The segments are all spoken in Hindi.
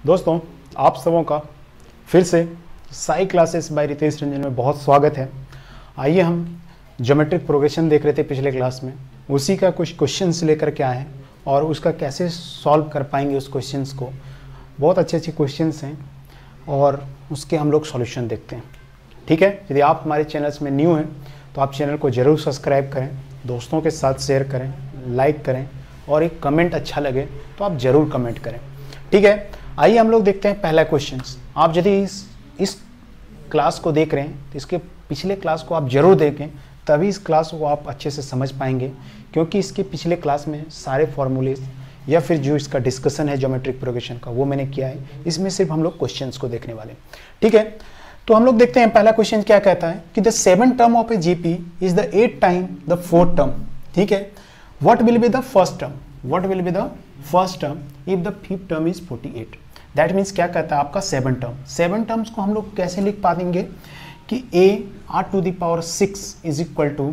दोस्तों, आप सबों का फिर से साई क्लासेस बाय रितेश रंजन में बहुत स्वागत है। आइए हम ज्योमेट्रिक प्रोग्रेशन देख रहे थे पिछले क्लास में, उसी का कुछ क्वेश्चंस लेकर के आए हैं और उसका कैसे सॉल्व कर पाएंगे उस क्वेश्चंस को। बहुत अच्छे अच्छे क्वेश्चंस हैं और उसके हम लोग सॉल्यूशन देखते हैं। ठीक है, यदि आप हमारे चैनल्स में न्यू हैं तो आप चैनल को ज़रूर सब्सक्राइब करें, दोस्तों के साथ शेयर करें, लाइक करें और एक कमेंट अच्छा लगे तो आप ज़रूर कमेंट करें। ठीक है, आइए हम लोग देखते हैं पहला क्वेश्चन। आप यदि इस क्लास को देख रहे हैं तो इसके पिछले क्लास को आप जरूर देखें, तभी इस क्लास को आप अच्छे से समझ पाएंगे, क्योंकि इसके पिछले क्लास में सारे फॉर्मूले या फिर जो इसका डिस्कशन है ज्योमेट्रिक प्रोग्रेशन का वो मैंने किया है। इसमें सिर्फ हम लोग क्वेश्चंस को देखने वाले। ठीक है, तो हम लोग देखते हैं पहला क्वेश्चन क्या कहता है कि the 7th term of a GP is the 8th time the 4th term. ठीक है, what will be the first term, what will be the first term if the 5th term is 48। That means क्या कहता है आपका 7 टर्म। 7 टर्म्स को हम लोग कैसे लिख पाएंगे कि a r⁴ is equal to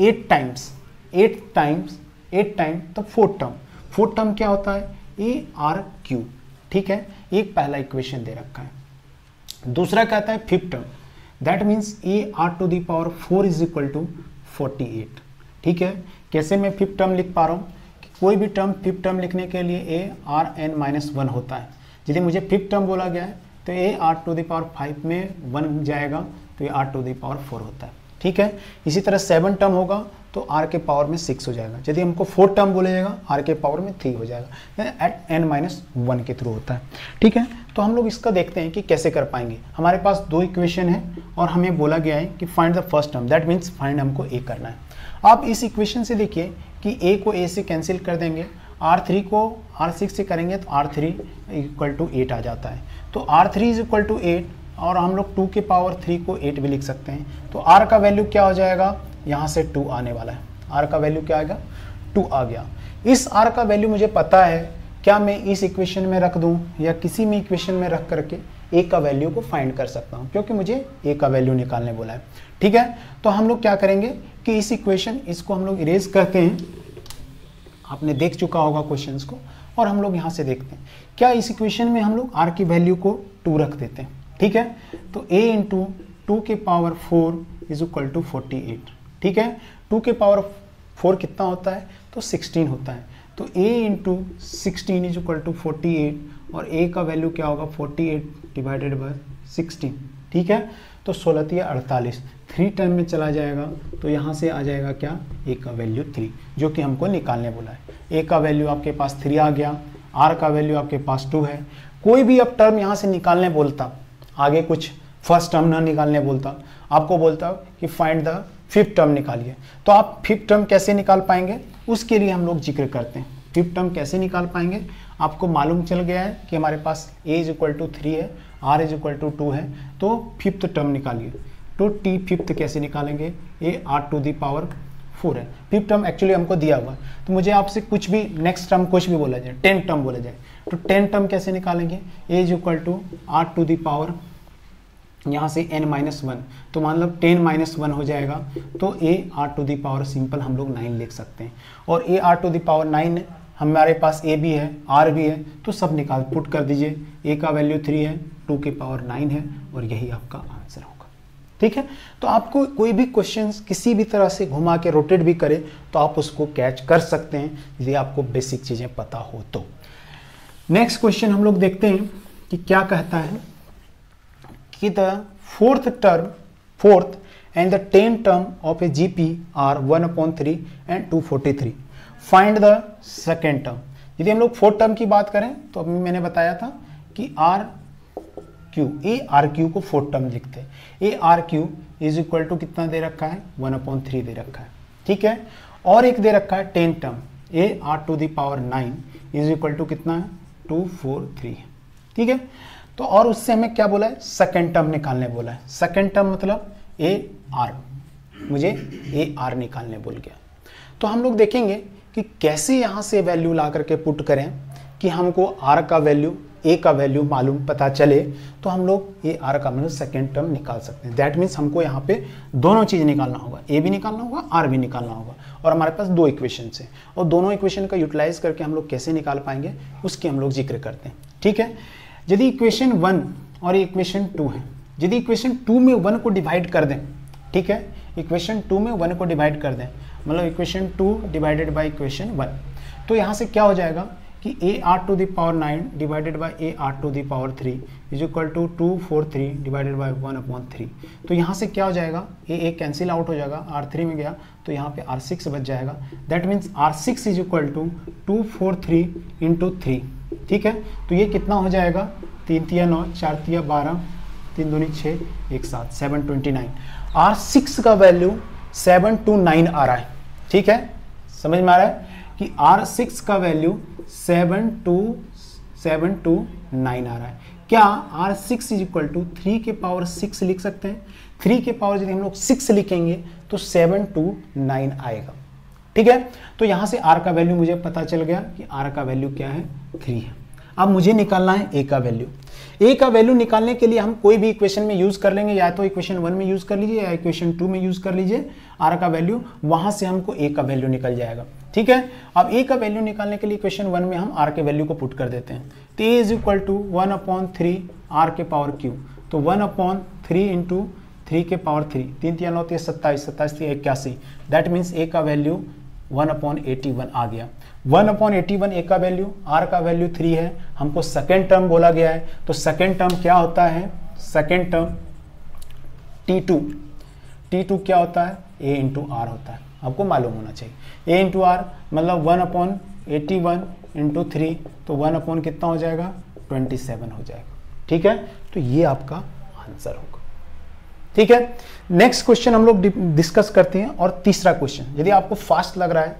8 times the 4th term. 4th term क्या होता है a r⁴। ठीक है, एक पहला इक्वेशन दे रखा है। दूसरा कहता है 5th term, that means a r⁴ is equal to 48। ठीक है, कैसे मैं 5th टर्म लिख पा रहा हूँ, कोई भी टर्म 5th टर्म लिखने के लिए a(r(n-1) होता है। यदि मुझे 5th टर्म बोला गया है तो a r⁵ में 1 जाएगा तो ये r⁴ होता है। ठीक है, इसी तरह 7 टर्म होगा तो r के पावर में 6 हो जाएगा। यदि हमको 4th टर्म बोलेगा r के पावर में 3 हो जाएगा, एट n-1 के थ्रू होता है। ठीक है, तो हम लोग इसका देखते हैं कि कैसे कर पाएंगे। हमारे पास दो इक्वेशन है और हमें बोला गया है कि find the first term, that means find हमको a करना है। आप इस इक्वेशन से देखिए कि a को a से कैंसिल कर देंगे, r3 को r6 से करेंगे तो r3 इक्वल टू 8 आ जाता है। तो r3 इज इक्वल टू 8 और हम लोग 2 के पावर 3 को 8 भी लिख सकते हैं। तो r का वैल्यू क्या हो जाएगा, यहाँ से 2 आने वाला है। r का वैल्यू क्या आएगा, 2 आ गया। इस r का वैल्यू मुझे पता है, क्या मैं इस इक्वेशन में रख दूँ या किसी भी इक्वेशन में रख करके a का वैल्यू को फाइंड कर सकता हूँ, क्योंकि मुझे a का वैल्यू निकालने बोला है। ठीक है, तो हम लोग क्या करेंगे कि इस इक्वेशन इसको हम लोग इरेज करते हैं। आपने देख चुका होगा क्वेश्चंस को, और हम लोग यहाँ से देखते हैं क्या इस इक्वेशन में हम लोग r की वैल्यू को 2 रख देते हैं। ठीक है, तो a इंटू 2 के पावर 4 इज इक्वल टू 48। ठीक है, 2 के पावर 4 कितना होता है तो 16 होता है। तो a into 16 is equal to 48 और a का वैल्यू क्या होगा 48 डिवाइडेड बाय 16। ठीक है, तो 16 या 48 3 टर्म में चला जाएगा तो यहाँ से आ जाएगा क्या, a का वैल्यू 3, जो कि हमको निकालने बोला है। a का वैल्यू आपके पास 3 आ गया, r का वैल्यू आपके पास 2 है। कोई भी अब टर्म यहाँ से निकालने बोलता, आगे कुछ फर्स्ट टर्म ना निकालने बोलता, आपको बोलता कि फाइंड द 5th टर्म निकालिए, तो आप 5th टर्म कैसे निकाल पाएंगे उसके लिए हम लोग जिक्र करते हैं। 5th टर्म कैसे निकाल पाएंगे, आपको मालूम चल गया है कि हमारे पास a इज इक्वल टू 3 है, r इज इक्वल टू 2 है, तो 5th टर्म निकालिए। तो t 5th कैसे निकालेंगे, a r⁴ है। 5th टर्म एक्चुअली हमको दिया हुआ है, तो मुझे आपसे कुछ भी नेक्स्ट टर्म कुछ भी बोला जाए, 10th टर्म बोला जाए, तो 10th टर्म कैसे निकालेंगे, a is equal to r⁴ यहाँ से n-1, तो मतलब 10-1 हो जाएगा, तो a r⁴ सिंपल हम लोग 9 लिख सकते हैं। और a r⁴ हमारे पास a भी है, r भी है, तो सब निकाल पुट कर दीजिए। a का वैल्यू 3 है, 2 के पावर 9 है, और यही आपका आंसर होगा। ठीक है, तो आपको कोई भी क्वेश्चन किसी भी तरह से घुमा के रोटेट भी करे तो आप उसको कैच कर सकते हैं, यदि आपको बेसिक चीज़ें पता हो तो। नेक्स्ट क्वेश्चन हम लोग देखते हैं कि क्या कहता है कि the 4th and the 10th term of a GP R 1/3 and 243। Find the 2nd term. यदि हम लोग 4th टर्म की बात करें तो अभी मैंने बताया था कि a r⁴ को 4th टर्म लिखते हैं। a r⁴ is equal to कितना दे रखा है, 1/3 दे रखा है। ठीक है, और एक दे रखा है 10th term, a r⁴ is equal to कितना है 243। ठीक है, तो और उससे हमें क्या बोला है, 2nd टर्म निकालने बोला है। 2nd टर्म मतलब a r, मुझे a r निकालने बोल गया। तो हम लोग देखेंगे कि कैसे यहाँ से वैल्यू ला करके पुट करें कि हमको r का वैल्यू a का वैल्यू मालूम पता चले, तो हम लोग ये r का मतलब 2nd टर्म निकाल सकते हैं। दैट मीन्स हमको यहाँ पे दोनों चीज़ निकालना होगा, a भी निकालना होगा, r भी निकालना होगा, और हमारे पास 2 इक्वेशन है, और दोनों इक्वेशन का यूटिलाइज करके हम लोग कैसे निकाल पाएंगे उसकी हम लोग जिक्र करते हैं। ठीक है, यदि इक्वेशन 1 और इक्वेशन 2 है, यदि इक्वेशन 2 में 1 को डिवाइड कर दें, ठीक है, इक्वेशन 2 में 1 को डिवाइड कर दें, मतलब इक्वेशन 2 डिवाइडेड बाय इक्वेशन 1, तो यहाँ से क्या हो जाएगा कि A are to the power 9 divided by A are to the power 3 is equal to 243 divided by 1/3। तो यहाँ से क्या हो जाएगा, ए कैंसिल आउट हो जाएगा, R3 में गया तो यहाँ पे R6 बच जाएगा। That means R6 is equal to 243 into 3, ठीक है। तो ये कितना हो जाएगा, 3 तिया 9, 4 तिया 12, 3 दूनी 6, 1 7, 729। R6 का वैल्यू 729 आ रहा है, ठीक है, समझ में आ रहा है कि R6 का वैल्यू 729 आ रहा है। क्या R6 इज इक्वल टू 3 के पावर 6 लिख सकते हैं? 3 के पावर यदि हम लोग 6 लिखेंगे तो 729 आएगा, ठीक है। तो यहां से R का वैल्यू मुझे पता चल गया कि R का वैल्यू क्या है, 3 है। अब मुझे निकालना है A का वैल्यू। A का वैल्यू निकालने के लिए हम कोई भी इक्वेशन में यूज कर लेंगे, या तो इक्वेशन 1 में यूज कर लीजिए या इक्वेशन 2 में यूज कर लीजिए R का वैल्यू, वहां से हमको A का वैल्यू निकल जाएगा, ठीक है। अब A का वैल्यू निकालने के लिए इक्वेशन 1 में हम R के वैल्यू को पुट कर देते हैं। तो A is equal to 1/3 R के पावर Q, तो 1/3 इंटू 3 के पावर 3, 3 तिया 9 तिया 27, 27 तिया 81, दैट मीन्स A का वैल्यू 1/81 आ गया। 1/81 A का वैल्यू, R का वैल्यू 3 है, हमको सेकेंड टर्म बोला गया है, तो सेकेंड टर्म क्या होता है, सेकेंड टर्म T2 क्या होता है, A इंटू R होता है, आपको मालूम होना चाहिए। A इंटू R मतलब 1/81 इंटू 3, तो 1 कितना हो जाएगा, 27 हो जाएगा, ठीक है। तो ये आपका आंसर होगा, ठीक है। नेक्स्ट क्वेश्चन हम लोग डिस्कस करते हैं। और तीसरा क्वेश्चन, यदि आपको फास्ट लग रहा है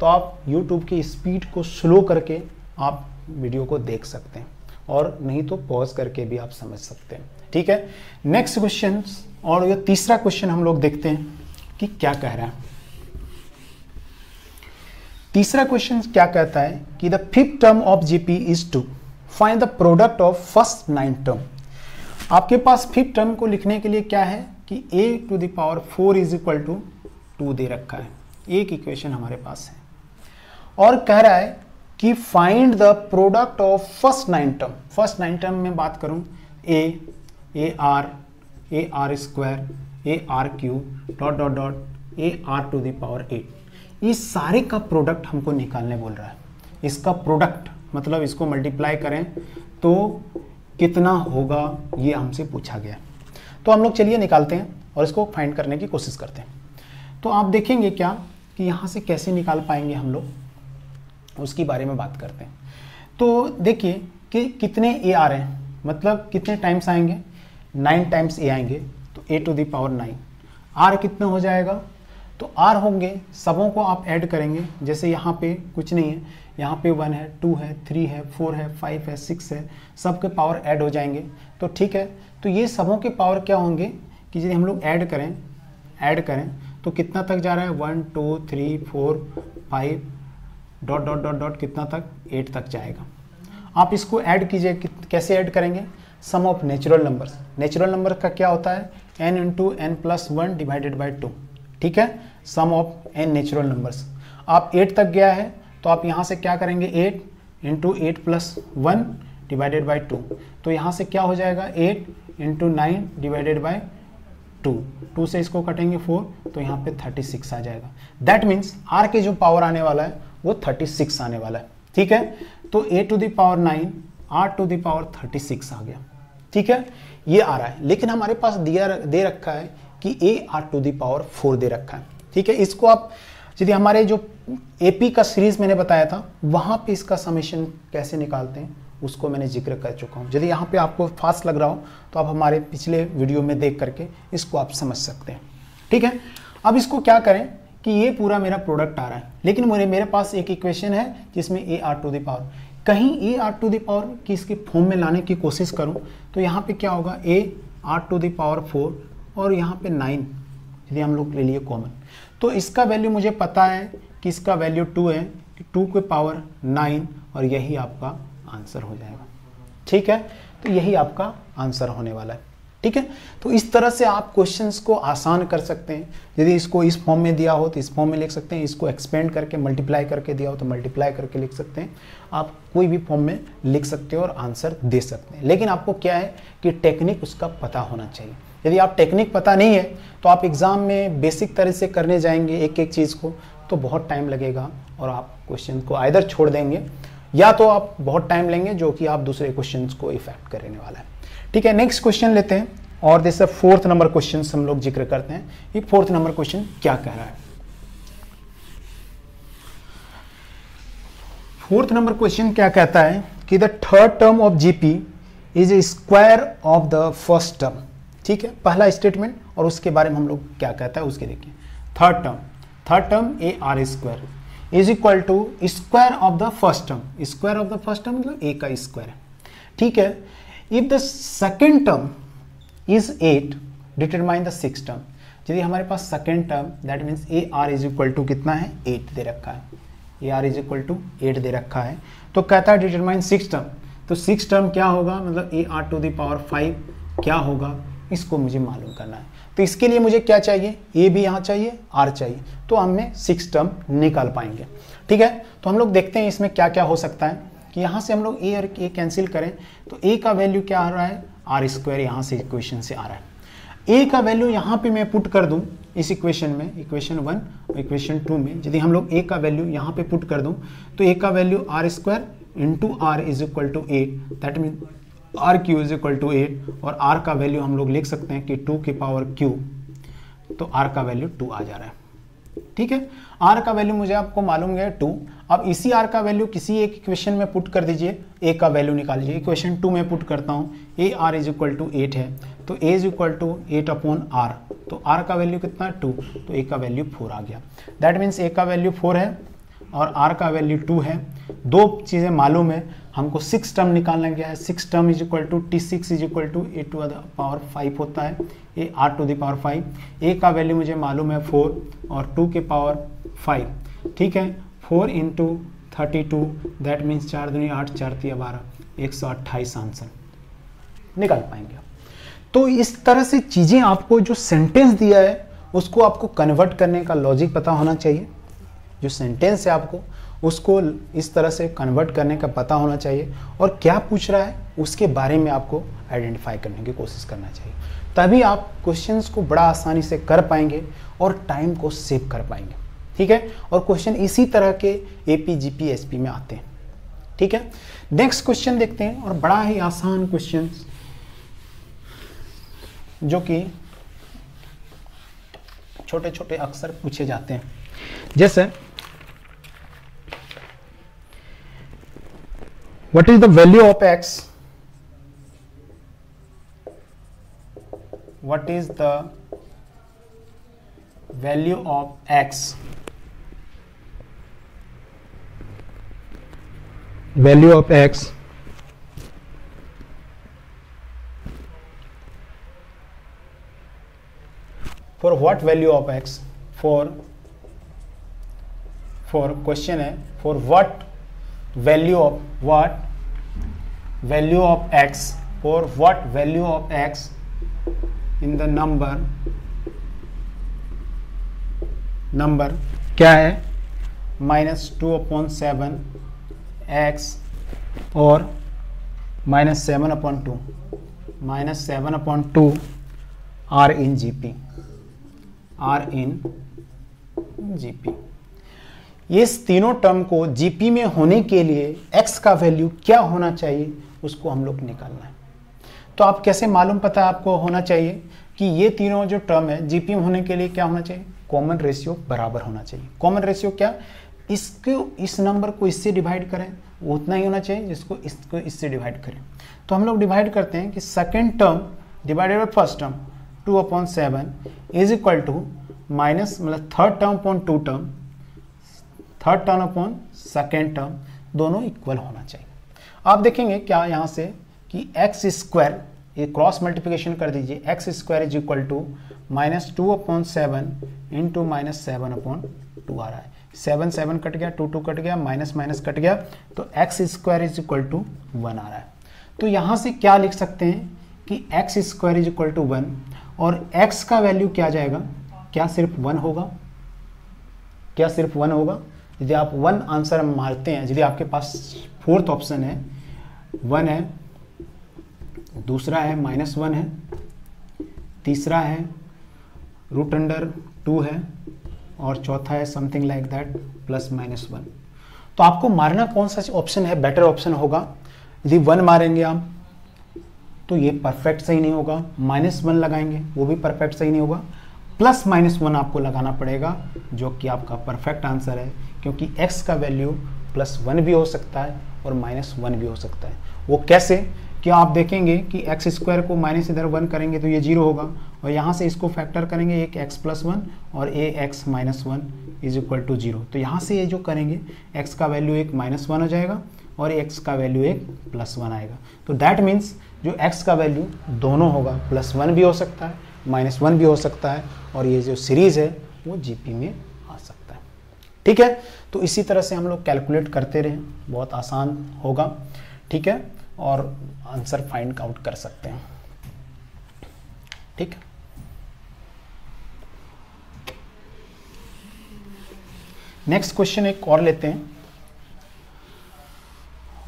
तो आप YouTube की स्पीड को स्लो करके आप वीडियो को देख सकते हैं, और नहीं तो पॉज करके भी आप समझ सकते हैं, ठीक है। नेक्स्ट क्वेश्चन, और ये तीसरा क्वेश्चन हम लोग देखते हैं कि क्या कह रहा है। तीसरा क्वेश्चन क्या कहता है कि the fifth term of GP is to find the product of first 9 term. आपके पास फिफ्थ टर्म को लिखने के लिए क्या है कि a to the power 4 is equal to 2 दे रखा है, एक इक्वेशन हमारे पास है, और कह रहा है कि find the product of first 9 term. First 9 term में बात करूं, a r square, a r cube dot dot dot a r to the power 8, इस सारे का प्रोडक्ट हमको निकालने बोल रहा है। इसका प्रोडक्ट मतलब इसको मल्टीप्लाई करें तो कितना होगा, ये हमसे पूछा गया। तो हम लोग चलिए निकालते हैं और इसको फाइंड करने की कोशिश करते हैं। तो आप देखेंगे क्या कि यहाँ से कैसे निकाल पाएंगे हम लोग, उसकी बारे में बात करते हैं। तो देखिए कि कितने ए आ रहे हैं, मतलब कितने टाइम्स आएंगे, 9 टाइम्स ए आएंगे, तो a to the power 9। r कितना हो जाएगा, तो r होंगे, सबों को आप ऐड करेंगे। जैसे यहाँ पे कुछ नहीं है, यहाँ पे 1 है, 2 है, 3 है, 4 है, 5 है, 6 है, सबके पावर ऐड हो जाएंगे, तो ठीक है। तो ये सबों के पावर क्या होंगे कि यदि हम लोग ऐड करें तो कितना तक जा रहा है, 1 2 3 4 5 डॉट डॉट डॉट डॉट कितना तक, 8 तक जाएगा। आप इसको ऐड कीजिए, कैसे ऐड करेंगे, sum of natural numbers. Natural number का क्या होता है, n into n plus 1 divided by 2, ठीक है, sum of n natural numbers. आप 8 तक गया है तो आप यहाँ से क्या करेंगे, 8 इंटू 8 प्लस 1 डिवाइडेड बाई 2, तो यहाँ से क्या हो जाएगा, 8 इंटू 9 डिवाइडेड बाई 2, 2 से इसको कटेंगे 4, तो यहाँ पे 36 आ जाएगा। दैट मीन्स r के जो पावर आने वाला है वो 36 आने वाला है, ठीक है। तो a to the power 9 r to the power 36 आ गया, ठीक है, ये आ रहा है। लेकिन हमारे पास दे रखा है कि a r to the power 4 दे रखा है, ठीक है। इसको आप यदि हमारे जो AP का सीरीज मैंने बताया था वहां पे इसका समेशन कैसे निकालते हैं उसको मैंने जिक्र कर चुका हूं। यदि यहाँ पे आपको फास्ट लग रहा हो तो आप हमारे पिछले वीडियो में देख करके इसको आप समझ सकते हैं, ठीक है। अब इसको क्या करें कि ये पूरा मेरा प्रोडक्ट आ रहा है, लेकिन मेरे पास एक इक्वेशन है जिसमें a r to the power, कहीं a r to the power की इसके फॉर्म में लाने की कोशिश करूं तो यहाँ पे क्या होगा, a r to the power 4 और यहाँ पे 9 यदि हम लोग ले लिए कॉमन, तो इसका वैल्यू मुझे पता है कि इसका वैल्यू 2 है, 2 के पावर 9, और यही आपका आंसर हो जाएगा, ठीक है। तो यही आपका आंसर होने वाला है, ठीक है। तो इस तरह से आप क्वेश्चंस को आसान कर सकते हैं। यदि इसको इस फॉर्म में दिया हो तो इस फॉर्म में लिख सकते हैं, इसको एक्सपेंड करके मल्टीप्लाई करके दिया हो तो मल्टीप्लाई करके लिख सकते हैं। आप कोई भी फॉर्म में लिख सकते हो और आंसर दे सकते हैं, लेकिन आपको क्या है कि टेक्निक उसका पता होना चाहिए। यदि आप टेक्निक पता नहीं है तो आप एग्जाम में बेसिक तरह से करने जाएंगे एक एक चीज़ को, तो बहुत टाइम लगेगा और आप क्वेश्चन को आइदर छोड़ देंगे या तो आप बहुत टाइम लेंगे जो कि आप दूसरे क्वेश्चन को इफेक्ट करने वाला है। ठीक है, नेक्स्ट क्वेश्चन लेते हैं और जैसे 4th नंबर क्वेश्चन हम लोग जिक्र करते हैं। ये 4th नंबर क्वेश्चन क्या कह रहा है? 4th नंबर क्वेश्चन क्या कहता है कि the third term of GP is a square of the first term. ठीक है, पहला स्टेटमेंट और उसके बारे में हम लोग क्या कहता है उसके देखिए। Third term A R square is equal to square of the first term. Square of the first term मतलब ए का स्क्वायर है। ठीक है, if the second term is 8 determine the six term. यदि हमारे पास second term that means A R is equal to कितना है 8 दे रखा है, ए आर इज इक्वल टू 8 दे रखा है, तो कहता है डिटरमाइन सिक्स टर्म। तो सिक्स टर्म क्या होगा, मतलब A are to the power 5 क्या होगा, इसको मुझे मालूम करना है। तो इसके लिए मुझे क्या चाहिए, ए भी यहाँ चाहिए, आर चाहिए, तो हमें सिक्स टर्म निकाल पाएंगे। ठीक है, तो हम लोग देखते हैं इसमें क्या क्या हो सकता है कि यहाँ से हम लोग ए और ए कैंसिल करें तो ए का वैल्यू क्या आ रहा है, आर स्क्वायर यहाँ से इक्वेशन से आ रहा है। ए का वैल्यू यहाँ पे मैं पुट कर दूँ इस इक्वेशन में, इक्वेशन 1 और इक्वेशन 2 में, यदि हम लोग ए का वैल्यू यहाँ पे पुट कर दूँ तो ए का value R square into R is equal to 8, that mean R Q is equal to 8, और आर का वैल्यू हम लोग लिख सकते हैं कि 2 की पावर क्यू, तो आर का वैल्यू 2 आ जा रहा है। ठीक है, आर का वैल्यू मुझे आपको मालूम है 2। अब इसी आर का वैल्यू किसी एक इक्वेशन में पुट कर दीजिए, ए का वैल्यू निकाल लीजिए। इक्वेशन 2 में पुट करता हूँ, A R is equal to 8 है, तो A is equal to 8 upon R, तो आर का वैल्यू कितना है 2, तो ए का वैल्यू 4 आ गया। दैट मीन्स ए का वैल्यू 4 है और आर का वैल्यू 2 है। दो चीज़ें मालूम है हमको, सिक्स टर्म निकालना गया है। Six term is equal to T6 is equal to a to the power 5 होता है, A R to the power 5। A का वैल्यू मुझे मालूम है 4 और 2 के पावर 5। ठीक है, 4 इंटू 32 दैट मीन्स 4 दूनी 8, 4 तिया 12, 128 आंसर निकाल पाएंगे। तो इस तरह से चीज़ें, आपको जो सेंटेंस दिया है उसको आपको कन्वर्ट करने का लॉजिक पता होना चाहिए। जो सेंटेंस है आपको उसको इस तरह से कन्वर्ट करने का पता होना चाहिए, और क्या पूछ रहा है उसके बारे में आपको आइडेंटिफाई करने की कोशिश करना चाहिए। तभी आप क्वेश्चंस को बड़ा आसानी से कर पाएंगे और टाइम को सेव कर पाएंगे। ठीक है, और क्वेश्चन इसी तरह के एपी जीपी एसपी में आते हैं। ठीक है, नेक्स्ट क्वेश्चन देखते हैं, और बड़ा ही आसान क्वेश्चन जो कि छोटे छोटे अक्सर पूछे जाते हैं। जैसे what is the value of x, what is the value of x, value of x for what value of x, for question है for what value of what value of x, for what value of x in the number क्या है -2/7 x और -7/2 r in gp, ये तीनों टर्म को जीपी में होने के लिए x का वैल्यू क्या होना चाहिए उसको हम लोग निकालना है। तो आप कैसे मालूम पता आपको होना चाहिए कि ये तीनों जो टर्म है जीपी में होने के लिए क्या होना चाहिए, कॉमन रेशियो बराबर होना चाहिए। कॉमन रेशियो क्या, इसको इस नंबर को इससे डिवाइड करें वो उतना ही होना चाहिए जिसको इसको इससे डिवाइड करें। तो हम लोग डिवाइड करते हैं कि second term divided by first term 2/7 is equal to minus, मतलब third term upon two term, third term upon second term, दोनों इक्वल होना चाहिए। आप देखेंगे क्या यहाँ से कि एक्स स्क्वायर, ये क्रॉस मल्टीप्लिकेशन कर दीजिए, X square is equal to -2/7 into -7/2 आ रहा है। 7 कट गया, 2 कट गया, माइनस कट गया, तो x square is equal to 1 आ रहा है। तो यहाँ से क्या लिख सकते हैं कि x square is equal to 1 और एक्स का वैल्यू क्या जाएगा, क्या सिर्फ 1 होगा, क्या सिर्फ 1 होगा। यदि आप 1 आंसर मारते हैं, यदि आपके पास फोर्थ ऑप्शन है 1 है, दूसरा है -1 है, तीसरा है √2 है और चौथा है समथिंग लाइक दैट +-1, तो आपको मारना कौन सा ऑप्शन है बेटर ऑप्शन होगा। यदि 1 मारेंगे आप तो ये परफेक्ट सही नहीं होगा, -1 लगाएंगे वो भी परफेक्ट सही नहीं होगा, +-1 आपको लगाना पड़ेगा जो कि आपका परफेक्ट आंसर है, क्योंकि x का वैल्यू +1 भी हो सकता है और -1 भी हो सकता है। वो कैसे कि आप देखेंगे कि x स्क्वायर को माइनस इधर 1 करेंगे तो ये 0 होगा और यहाँ से इसको फैक्टर करेंगे एक x +1 और ax -1 इज इक्वल टू 0। तो यहाँ से ये जो करेंगे x का वैल्यू एक -1 हो जाएगा और x का वैल्यू एक +1 आएगा। तो दैट मीन्स जो x का वैल्यू दोनों होगा, +1 भी हो सकता है, -1 भी हो सकता है और ये जो सीरीज है वो GP में आ सकता है। ठीक है, तो इसी तरह से हम लोग कैलकुलेट करते रहें, बहुत आसान होगा। ठीक है, और आंसर फाइंड आउट कर सकते हैं। ठीक है, नेक्स्ट क्वेश्चन एक और लेते हैं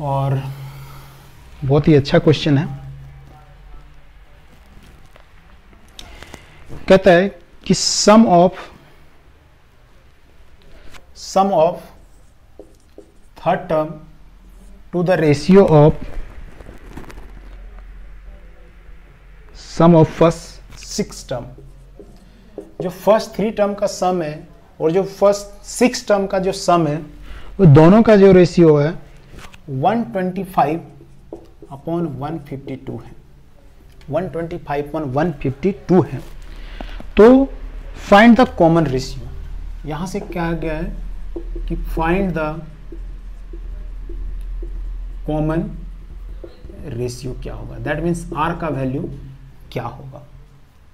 और बहुत ही अच्छा क्वेश्चन है। कहता है कि sum of third term to the ratio of sum of first 6 term, जो फर्स्ट 3 टर्म का सम है और जो फर्स्ट 6 टर्म का जो सम है वो दोनों का जो रेशियो है 125/152 है, 125/152 है। तो फाइंड द कॉमन रेशियो, यहां से क्या गया है कि फाइंड द कॉमन रेशियो क्या होगा, दैट मीन्स आर का वैल्यू क्या होगा।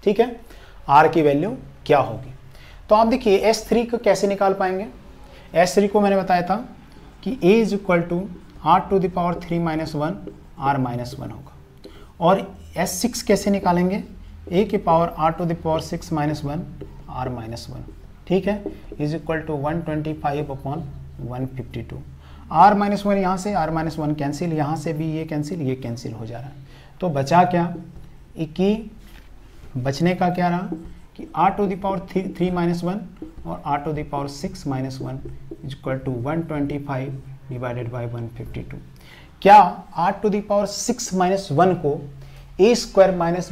ठीक है, आर की वैल्यू क्या होगी। तो आप देखिए S3 को कैसे निकाल पाएंगे। S3 को मैंने बताया था कि A is equal to R⁻³ - 1 R-1 होगा और S6 कैसे निकालेंगे, A की पावर R⁻6 - 1 R-1। ठीक है, इज इक्वल टू 125/152। R-1 यहाँ से R-1 कैंसिल, यहाँ से भी ये कैंसिल हो जा रहा है। तो बचा क्या कि बचने का क्या रहा कि R⁻3 - 1 और R⁻6 - 1 इज इक्वल टू 125/152। क्या R⁻6 - 1 को a² -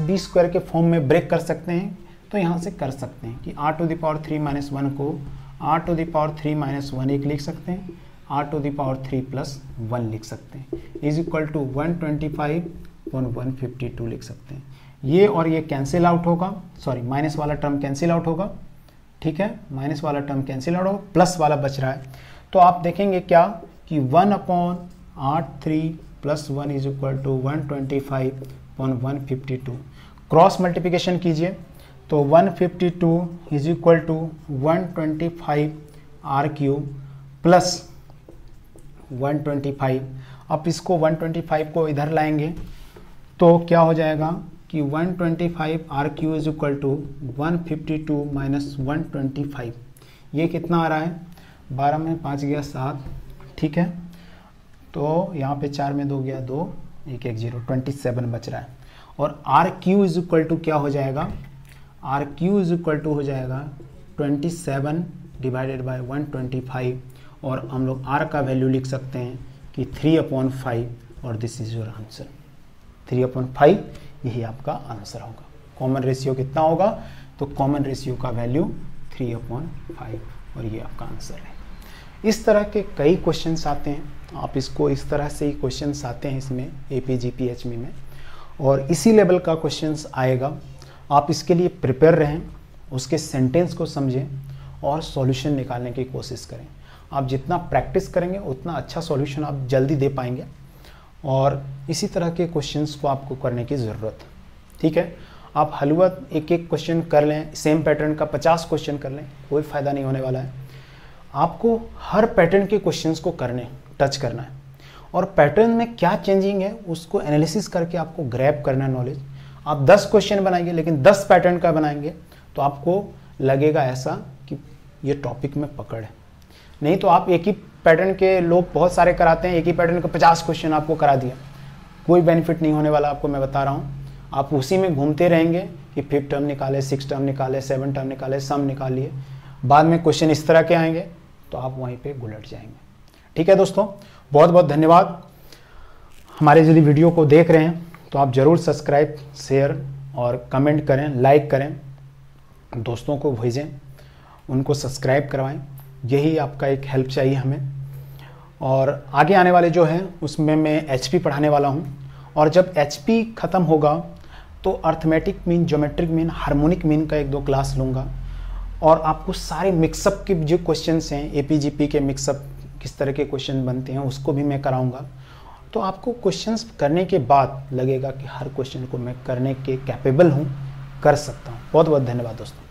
b² के फॉर्म में ब्रेक कर सकते हैं, तो यहाँ से कर सकते हैं कि R⁻3 - 1 को R⁻3 - 1 एक लिख सकते हैं, R⁻3 + 1 लिख सकते हैं, इज इक्वल टू 125/152 लिख सकते हैं। ये और ये कैंसिल आउट होगा, सॉरी माइनस वाला टर्म कैंसिल आउट होगा। ठीक है, माइनस वाला टर्म कैंसिल आउट होगा, प्लस वाला बच रहा है। तो आप देखेंगे क्या कि 1/R3 + 1 is equal to 125/152। Cross multiplication कीजिए तो 152 इज इक्वल टू 125R³ + 125। अब इसको 125 को इधर लाएंगे तो क्या हो जाएगा कि 125R³ इज इक्वल टू 152 - 125। ये कितना आ रहा है, 12 में 5 गया 7। ठीक है, तो यहाँ पे 4 में 2 गया 2, 1 1 0, 27 बच रहा है। और R³ इज इक्वल टू क्या हो जाएगा, R³ इज इक्वल टू हो जाएगा 27/125 और हम लोग R का वैल्यू लिख सकते हैं कि 3/5 और दिस इज योर आंसर। 3/5 यही आपका आंसर होगा। कॉमन रेशियो कितना होगा, तो कॉमन रेशियो का वैल्यू 3/5 और ये आपका आंसर है। इस तरह के कई क्वेश्चंस आते हैं, आप इसको इस तरह से ही क्वेश्चंस आते हैं इसमें APGPHM में, और इसी लेवल का क्वेश्चंस आएगा। आप इसके लिए प्रिपेयर रहें, उसके सेंटेंस को समझें और सॉल्यूशन निकालने की कोशिश करें। आप जितना प्रैक्टिस करेंगे उतना अच्छा सॉल्यूशन आप जल्दी दे पाएंगे और इसी तरह के क्वेश्चंस को आपको करने की ज़रूरत है। ठीक है, आप हलवा एक एक क्वेश्चन कर लें, सेम पैटर्न का 50 क्वेश्चन कर लें, कोई फ़ायदा नहीं होने वाला है। आपको हर पैटर्न के क्वेश्चंस को टच करना है और पैटर्न में क्या चेंजिंग है उसको एनालिसिस करके आपको ग्रैब करना है नॉलेज। आप 10 क्वेश्चन बनाएंगे लेकिन 10 पैटर्न का बनाएंगे तो आपको लगेगा ऐसा कि ये टॉपिक में पकड़ है। नहीं तो आप एक ही पैटर्न के लोग बहुत सारे कराते हैं, एक ही पैटर्न का 50 क्वेश्चन आपको करा दिया, कोई बेनिफिट नहीं होने वाला आपको, मैं बता रहा हूँ। आप उसी में घूमते रहेंगे कि 5th टर्म निकाले, 6th टर्म निकाले, 7th टर्म निकाले, सम निकालिए, बाद में क्वेश्चन इस तरह के आएंगे तो आप वहीं पे घुलट जाएंगे। ठीक है दोस्तों, बहुत बहुत धन्यवाद। हमारे यदि वीडियो को देख रहे हैं तो आप ज़रूर सब्सक्राइब, शेयर और कमेंट करें, लाइक करें, दोस्तों को भेजें, उनको सब्सक्राइब करवाएं। यही आपका एक हेल्प चाहिए हमें। और आगे आने वाले जो है उसमें मैं एचपी पढ़ाने वाला हूं, और जब एचपी ख़त्म होगा तो arithmetic mean, geometric mean, harmonic mean का 1-2 क्लास लूँगा, और आपको सारे मिक्सअप के जो क्वेश्चंस हैं, एपीजीपी के मिक्सअप किस तरह के क्वेश्चन बनते हैं उसको भी मैं कराऊंगा। तो आपको क्वेश्चंस करने के बाद लगेगा कि हर क्वेश्चन को मैं करने के कैपेबल हूँ, कर सकता हूँ। बहुत बहुत धन्यवाद दोस्तों।